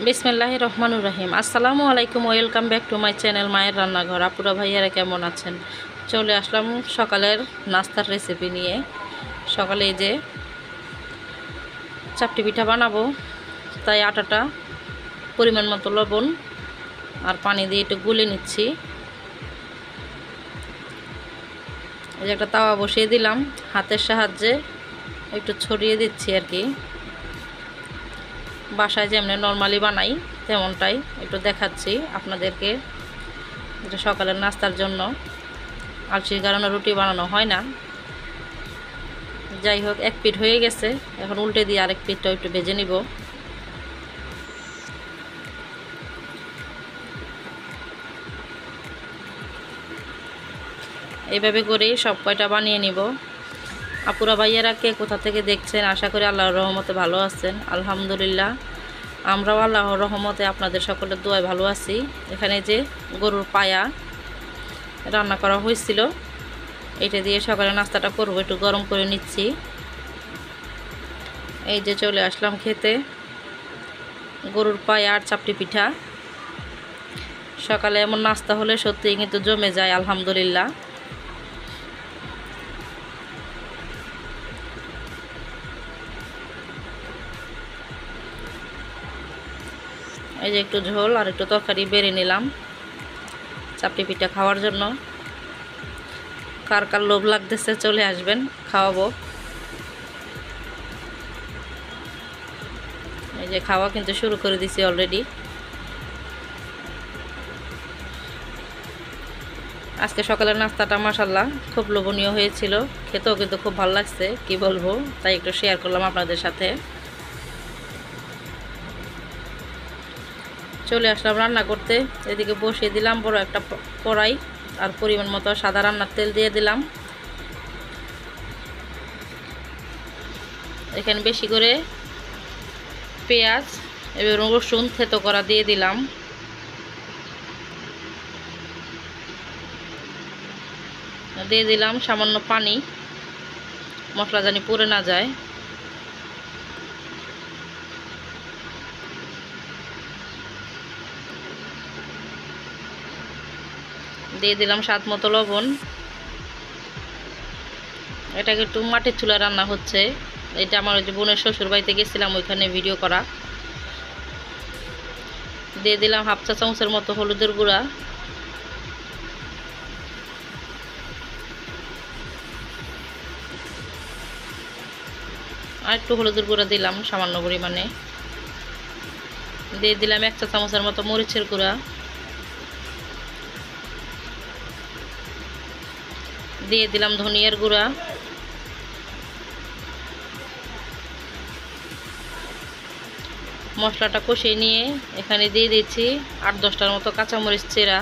বিসমিল্লাহির রহমানুর রহিম। আসসালামু আলাইকুম, welcome back to my channel মায়ের রান্নাঘর। আপুরা ভাইয়ারা কেমন আছেন? চলে আসলাম সকালের নাস্তার রেসিপি নিয়ে। সকালে এই যে চাপটি পিঠা বানাবো, তাই আটাটা পরিমাণ মতো লবণ আর পানি দিয়ে একটু গুলে নিচ্ছি। এই যে একটা তাওয়া বসিয়ে দিলাম, হাতের সাহায্যে একটু ছড়িয়ে দিচ্ছি আর কি। বাসায় যেমনি নর্মালি বানাই তেমনটাই একটু দেখাচ্ছি আপনাদেরকে। এটা সকালের নাস্তার জন্য, আলসির কারণে রুটি বানানো হয় না। যাই হোক, এক পিঠ হয়ে গেছে, এখন উল্টে দিয়ে আরেক পিঠটা একটু ভেজে নিব। এইভাবে করেই সব কয়টা বানিয়ে নিব। আপুরা ভাইয়ারা কে কোথা থেকে দেখছেন, আশা করি আল্লাহর রহমতে ভালো আছেন। আলহামদুলিল্লাহ, আমরাও আল্লাহর রহমতে আপনাদের সকলের দোয়ায় ভালো আছি। এখানে যে গরুর পায়া রান্না করা হয়েছিল, এটা দিয়ে সকালে নাস্তাটা করব, একটু গরম করে নিচ্ছি। এই যে চলে আসলাম খেতে, গরুর পায়া আর চাপটি পিঠা। সকালে এমন নাস্তা হলে সত্যিই কিন্তু জমে যায় আলহামদুলিল্লাহ। এই যে একটু ঝোল আর একটু তরকারি বেড়ে নিলাম চাপটি পিঠা খাওয়ার জন্য। কার কার লোভ লাগতেছে চলে আসবেন, খাওয়াবো। এই যে খাওয়া কিন্তু শুরু করে দিছি অলরেডি। আজকে সকালের নাস্তাটা মাশাআল্লাহ খুব লোভনীয় হয়েছিল, খেতেও কিন্তু খুব ভালো লাগছে, কি বলবো, তাই একটু শেয়ার করলাম আপনাদের সাথে। চলে আসলাম রান্না করতে। এদিকে বসিয়ে দিলাম বড় একটা কড়াই, আর পরিমাণ মতো সাদা রান্নার তেল দিয়ে দিলাম। এখানে বেশি করে পেঁয়াজ এবং রসুন থেতো করা দিয়ে দিলাম। দিয়ে দিলাম সামান্য পানি, মশলা জানি পুড়ে না যায়। দিয়ে দিলাম স্বাদ মতো লবণ। এটাকে একটু মাটির চুলায় রান্না হচ্ছে। এটা আমার ওই যে বোনের শ্বশুর বাড়িতে গেছিলাম, ওইখানে ভিডিও করা। দিয়ে দিলাম হাফ চা চামচের মতো হলুদের গুঁড়া। আর একটু হলুদের গুঁড়া দিলাম সামান্য পরিমাণে। দিয়ে দিলাম 1 চা চামচের মতো মরিচের গুঁড়া। দিয়ে দিলাম ধনিয়ার গুঁড়া। মশলাটা কষিয়ে নিয়ে এখানে দিয়ে দিচ্ছি 8-10টার মতো কাঁচামরিচ চেরা।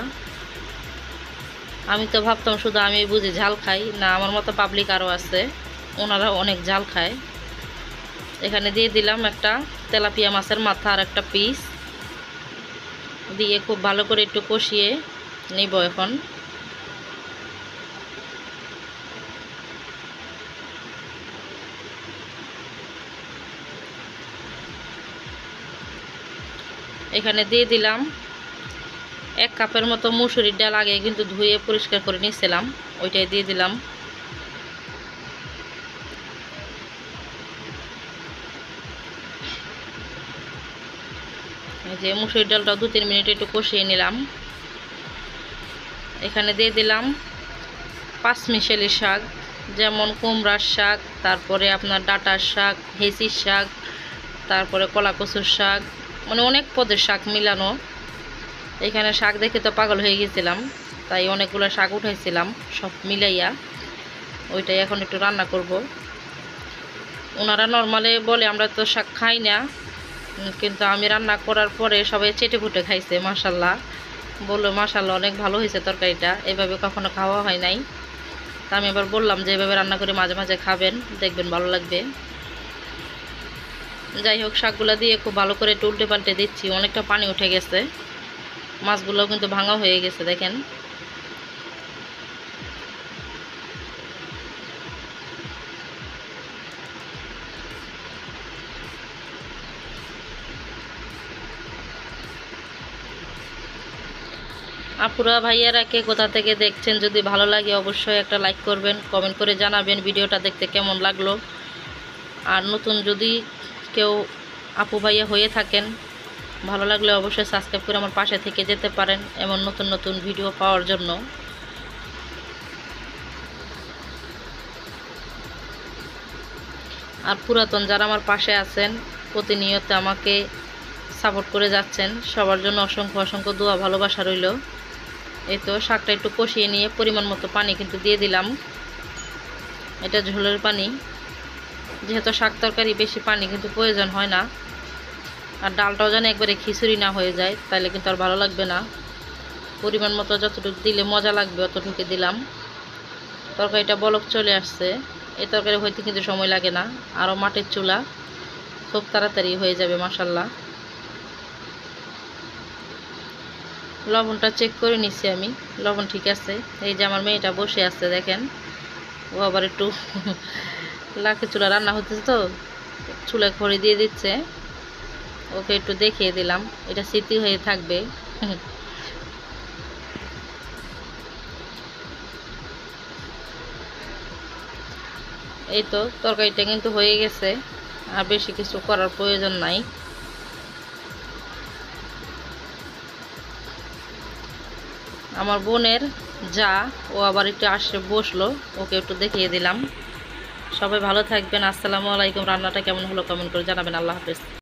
আমি তো ভাবতাম শুধু আমি বুঝি ঝাল খাই, না, আমার মতো পাবলিক আরও আছে, ওনারা অনেক ঝাল খায়। এখানে দিয়ে দিলাম একটা তেলাপিয়া মাছের মাথা আর একটা পিস, দিয়ে খুব ভালো করে একটু কষিয়ে নিব এখন। এখানে দিয়ে দিলাম 1 কাপের মতো মুসুরির ডাল, আগে কিন্তু ধুয়ে পরিষ্কার করে নিয়েছিলাম, ওইটাই দিয়ে দিলাম। এই যে মুসুরির ডালটা 2-3 মিনিট একটু কষিয়ে নিলাম। এখানে দিয়ে দিলাম 5 মিশালি শাক, যেমন কুমড়ার শাক, তারপরে আপনার ডাঁটার শাক, হেঁচির শাক, তারপরে কলা কচুর শাক, মানে অনেক পদের শাক মিলানো। এখানে শাক দেখে তো পাগল হয়ে গেছিলাম, তাই অনেকগুলো শাক উঠাইছিলাম সব মিলাইয়া। ওইটাই এখন একটু রান্না করব। ওনারা নর্মালে বলে আমরা তো শাক খাই না, কিন্তু আমি রান্না করার পরে সবাই চেটে ফুটে খাইছে, মাশাল্লাহ বললো মাশাল্লাহ অনেক ভালো হয়েছে তরকারিটা, এভাবে কখনো খাওয়া হয় নাই। তা আমি এবার বললাম যে এভাবে রান্না করে মাঝে মাঝে খাবেন, দেখবেন ভালো লাগবে। যাই হোক, শাকগুলো দিয়ে খুব ভালো করে একটু উল্টে পাল্টে দিচ্ছি। অনেকটা পানি উঠে গেছে, মাছগুলোও কিন্তু ভাঙা হয়ে গেছে দেখেন। আপুরা ভাইয়ারা কে কোথা থেকে দেখছেন, যদি ভালো লাগে অবশ্যই একটা লাইক করবেন, কমেন্ট করে জানাবেন ভিডিওটা দেখতে কেমন লাগলো। আর নতুন যদি কেউ আপু ভাইয়া হয়ে থাকেন, ভালো লাগলে অবশ্যই সাবস্ক্রাইব করে আমার পাশে থেকে যেতে পারেন এমন নতুন নতুন ভিডিও পাওয়ার জন্য। আর পুরাতন যারা আমার পাশে আছেন, প্রতিনিয়ত আমাকে সাপোর্ট করে যাচ্ছেন, সবার জন্য অসংখ্য অসংখ্য দোয়া ভালোবাসা রইল। এই তো শাকটা একটু কষিয়ে নিয়ে পরিমাণ মতো পানি কিন্তু দিয়ে দিলাম। এটা ঝোলের পানি, যেহেতু শাক তরকারি বেশি পানি কিন্তু প্রয়োজন হয় না। আর ডালটাও যেন একবারে খিচুড়ি না হয়ে যায়, তাহলে কিন্তু আর ভালো লাগবে না। পরিমাণ মতো যতটুকু দিলে মজা লাগবে অতটুকু দিলাম। তরকারিটা বলক চলে আসছে। এই তরকারি হইতে কিন্তু সময় লাগে না, আরও মাটির চুলা, খুব তাড়াতাড়ি হয়ে যাবে মাশাল্লাহ। লবণটা চেক করে নিচ্ছি আমি, লবণ ঠিক আছে। এই যে আমার মেয়েটা বসে আছে দেখেন, ও আবার একটু লাখে চুলা রান্না হতেছে তো চুলায় খড়ি দিয়ে দিচ্ছে, ওকে একটু দেখিয়ে দিলাম, এটা স্মৃতি হয়ে থাকবে। এই তো তরকারিটা কিন্তু হয়ে গেছে, আর বেশি কিছু করার প্রয়োজন নাই। আমার বোনের যা, ও আবার একটু আসে বসলো, ওকে একটু দেখিয়ে দিলাম। সবাই ভালো থাকবেন, আসসালামু আলাইকুম। রান্নাটা কেমন হলো কমেন্ট করে জানাবেন। আল্লাহ হাফেজ।